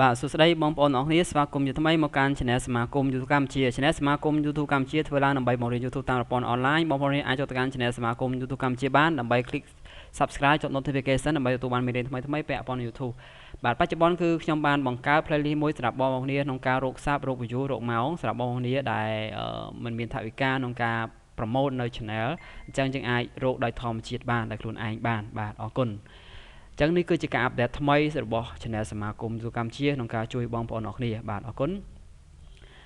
បាទសួស្តីបងប្អូនអរគ្នាស្វាគមន៍ជាថ្មីមកកាន់ Channel សមាគម YouTube កម្ពុជា Channel សមាគម YouTube កម្ពុជាធ្វើឡើងដើម្បីបង្រៀន YouTube តាមប្រព័ន្ធអនឡាញបងប្អូនអាចចូលទៅកាន់ Channel សមាគម YouTube កម្ពុជាបានដើម្បី click Subscribe ចុច Notification ដើម្បីទទួលបានមេរៀនថ្មីៗពាក់ព័ន្ធនឹង YouTube បាទបច្ចុប្បន្នគឺខ្ញុំបានបង្កើត playlist មួយសម្រាប់បងប្អូនគ្នាក្នុងការរក Sub រក View រកម៉ោងសម្រាប់បងប្អូនគ្នាដែលមិនមានថវិកាក្នុងការ promote នៅ Channel អញ្ចឹងយើងអាចរកដោយធម្មជាតិបានដោយខ្លួនឯងបានបាទអរគុណចឹងនេះគឺជាការអាប់ដេតថ្មីរបស់ Channel សមាគម YouTube កម្ពុជាក្នុងការជួយបងប្អូនអរគ្នាបាទអរគុណ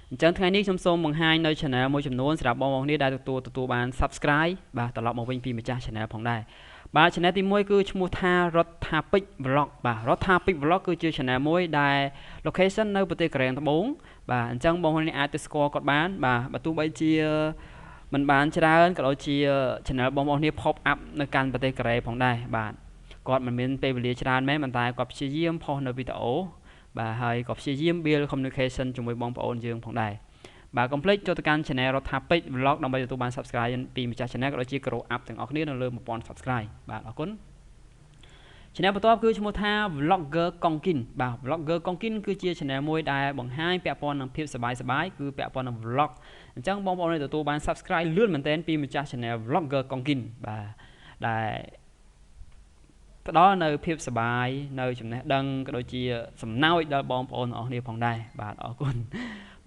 អញ្ចឹងថ្ងៃនេះខ្ញុំសូមបង្ហាញនៅ Channel មួយចំនួនសម្រាប់បងប្អូនគ្នាដែលទទួលបាន Subscribe បាទត្រឡប់មកវិញពីម្ចាស់ Channel ផងដែរបាទ Channel ទី1គឺឈ្មោះថារដ្ឋាភិក Vlog បាទរដ្ឋាភិក Vlog គឺជា Channel មួយដែល location នៅប្រទេសកូរ៉េត្បូងបាទអញ្ចឹងបងប្អូនអាចទៅស្គាល់គាត់បានបាទបើទោះបីជាមិនបានច្រើនក៏ដូចជា Channel បងប្អូនគ្នា pop up នៅកាន់ប្រទេសកូរ៉េផងដែរបាទគាត់មិនមានពេលវេលាច្រើនមែនប៉ុន្តែគាត់ព្យាយាមផុសនៅវីដេអូបាទហើយក៏ព្យាយាម build communication ជាមួយបងប្អូនយើងផងដែរបាទកុំភ្លេចចូលទៅកាន់ Channel រដ្ឋាភិក Vlog ដើម្បីទទួលបាន Subscribe ពីម្ចាស់ Channel ក៏ដូចជា grow up ទាំងអស់គ្នានៅលើ 1000 Subscribe បាទអរគុណ Channel បន្ទាប់គឺឈ្មោះថា Vlogger កុងគិនបាទ Vlogger កុងគិនគឺជា Channel មួយដែលបង្ហាញពាក់ព័ន្ធនឹងភាពសប្បាយៗគឺពាក់ព័ន្ធនឹង Vlog អញ្ចឹងបងប្អូននឹងទទួលបាន Subscribe លឿនមែនទែនពីម្ចាស់ Channel Vlogger កុងគិនបាទដែលផ្ដល់នៅភាពសប្បាយនៅចំណេះដឹងក៏ដូចជាសំណោចដល់បងប្អូនអរគ្នាផងដែរបាទអរគុណ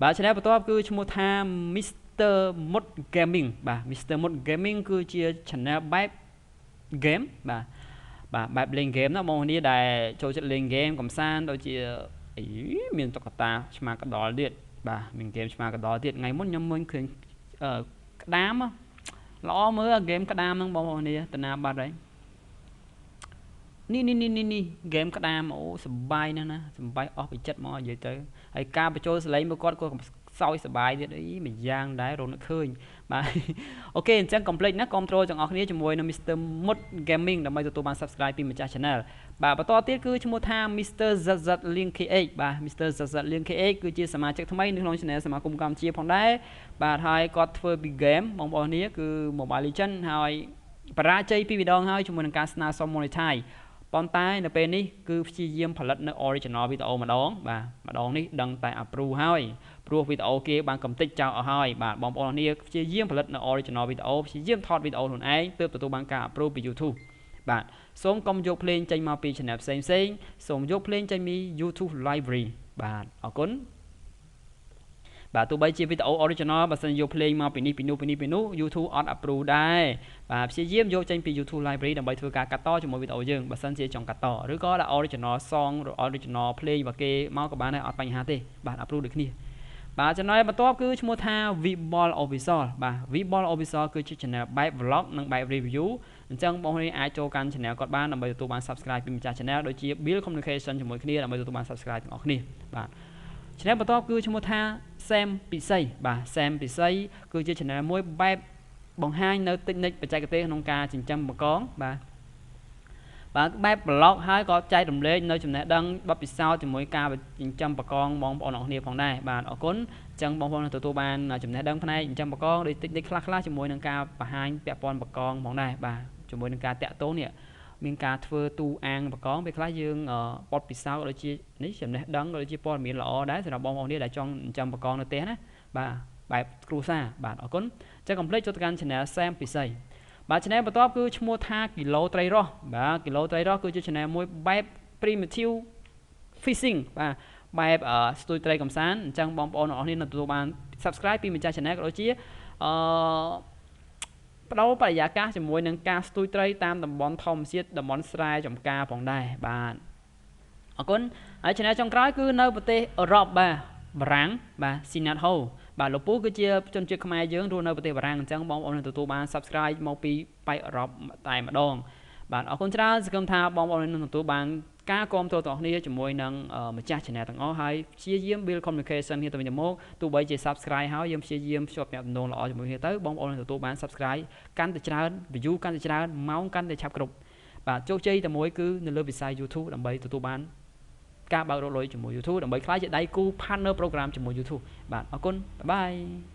បាទ Channel បន្ទាប់គឺឈ្មោះថា Mr. Mud Gaming បាទ Mr. Mud Gaming គឺជា Channel បែប game បាទបែបលេង game ណាបងប្អូនគ្នាដែលចូលចិត្តលេង game កំសាន្តដូចជាមានតុក្កតាឆ្មាកដលទៀតបាទមាន game ឆ្មាកដលទៀតថ្ងៃមុនខ្ញុំមើលឃើញក្តាមល្អមើល game ក្តាមហ្នឹងបងប្អូនគ្នាតាណាបាត់ហើយនេះ game ក្តាមអូសប្បាយណាស់ណាសប្បាយអស់ពីចិត្តមកនិយាយទៅហើយការបញ្ចូលសលេងមកគាត់សោយសប្បាយទៀតមួយយ៉ាងដែររនឹកឃើញបាទអូខេអញ្ចឹង complete ណាគ្រប់ត្រូលទាំងអស់គ្នាជាមួយនឹង Mr. Mud Gaming ដើម្បីទទួលបាន Subscribe ពីម្ចាស់ Channel បាទបន្តទៀតគឺឈ្មោះថា Mr. ZZ Link KH បាទ Mr. ZZ Link KH គឺជាសមាជិកថ្មីនៅក្នុង Channel សមាគមកម្ពុជាផងដែរបាទហើយគាត់ធ្វើពី game បងប្អូនគ្នាគឺ Mobile Legends ហើយបរាជ័យពីម្ដងហើយជាមួយនឹងការស្នើសុំ monetizeប៉ុន្តែនៅពេលនេះគឺព្យាយាមផលិតនៅ original វីដេអូម្ដងបាទម្ដងនេះដឹងតែ approve ហើយព្រោះវីដេអូគេបានកំទេចចោលអស់ហើយបាទបងប្អូនគ្នាព្យាយាមផលិតនៅ original វីដេអូព្យាយាមថតវីដេអូខ្លួនឯងទើបទទួលបានការ approve ពី YouTube បាទសូមកុំយកភ្លេងចេញមកពី channel ផ្សេងសូមយកភ្លេងចេញពី YouTube library បាទអរគុណបាទទោះបីជាវីដេអូ original បើសិនយកភ្លេងមកពីនេះពីនោះ YouTube អត់ approve ដែរបាទព្យាយាមយកចេញពី YouTube library ដើម្បីធ្វើការកាត់តជាមួយវីដេអូយើងបើសិនជាចង់កាត់តឬក៏ដាក់ original song ឬ original ភ្លេងរបស់គេមកក៏បានដែរអត់បញ្ហាទេបាទ approve ដូចគ្នាបាទ channel បន្ទាប់គឺឈ្មោះថា Vball Official បាទ Vball Official គឺជា channel បែប vlog និងបែប review អញ្ចឹងបងប្អូនអាចចូលកាន់ channel គាត់បានដើម្បីទទួលបាន subscribe ពីម្ចាស់ channel ដូចជា build communication ជាមួយគ្នាដើម្បីទទួលបាន subscribe ទាំងអស់គ្នាបាទ channel បន្ទាប់គឺឈ្មោះថា Sam ពិសីបាទ Sam ពិសីគឺជា channel មួយបែបបង្ហាញនៅ technique បច្ចេកទេសក្នុងការចិញ្ចឹមបង្កងបាទបែប blog ហើយក៏ចែករំលែកនៅចំណេះដឹងបទពិសោធន៍ជាមួយការចិញ្ចឹមបង្កងបងប្អូនអរគ្នាផងដែរបាទអរគុណអញ្ចឹងបងប្អូនទទួលបានចំណេះដឹងផ្នែកចិញ្ចឹមបង្កងដោយ technique ខ្លះជាមួយនឹងការបង្ហាញពាក់ព័ន្ធបង្កងផងដែរបាទជាមួយនឹងការតាក់ទងនេះមានការធ្វើទូអាងបង្កងពេលខ្លះយើងបទពិសោធន៍ដូចជានេះចំណេះដឹងដូចជាព័ត៌មានល្អដែរសម្រាប់បងប្អូនដែលចង់ចិញ្ចឹមបង្កងនៅផ្ទះណាបាទបែបគ្រួសារបាទអរគុណអញ្ចឹង complete ចូលទៅកាន់ channel Sam ពិសីបាទ channel បន្ទាប់គឺឈ្មោះថាគីឡូត្រីរស់បាទគីឡូត្រីរស់គឺជា channel មួយបែប primitive fishing បាទបែបស្ទួយត្រីកំសាន្តអញ្ចឹងបងប្អូនអរគ្នានឹងទទួលបាន subscribe ពីម្ចាស់ channel ក៏ដូចជាបដូរបរិយាកាសជាមួយនឹងការស្ទួយត្រីតាមតំបន់ធម្មជាតិតំបន់ស្រែចម្ការផងដែរបាទអរគុណហើយ channel ចុងក្រោយគឺនៅប្រទេសអឺរ៉ុបបាទបារាំងបាទស៊ីណាតហូបាទលោកពូគឺជាជនជាតិខ្មែរយើងរស់នៅប្រទេសបារាំងអញ្ចឹងបងប្អូននឹងទទួលបាន subscribe មកពីប៉ៃអឺរ៉ុបតែម្ដងបាទអរគុណច្រើនសង្ឃឹមថាបងប្អូននឹងទទួលបានការគាំទ្រទាំងអស់គ្នាជាមួយនឹងម្ចាស់ channel ទាំងអស់ហើយព្យាយាម build communication គ្នាទៅវិញទៅមកទោះបីជា subscribe ហើយយើងព្យាយាមភ្ជាប់ទំនាក់ទំនងល្អជាមួយគ្នាទៅបងប្អូននឹងទទួលបាន subscribe កាន់តែច្រើន view កាន់តែច្រើនម៉ោងកាន់តែឆាប់គ្រប់បាទជោគជ័យតែមួយគឺនៅលើវិស័យ YouTube ដើម្បីទទួលបានការបើករកលុយជាមួយ YouTube ដើម្បីក្លាយជាដៃគូ partner program ជាមួយ YouTube បាទអរគុណបាយបាយ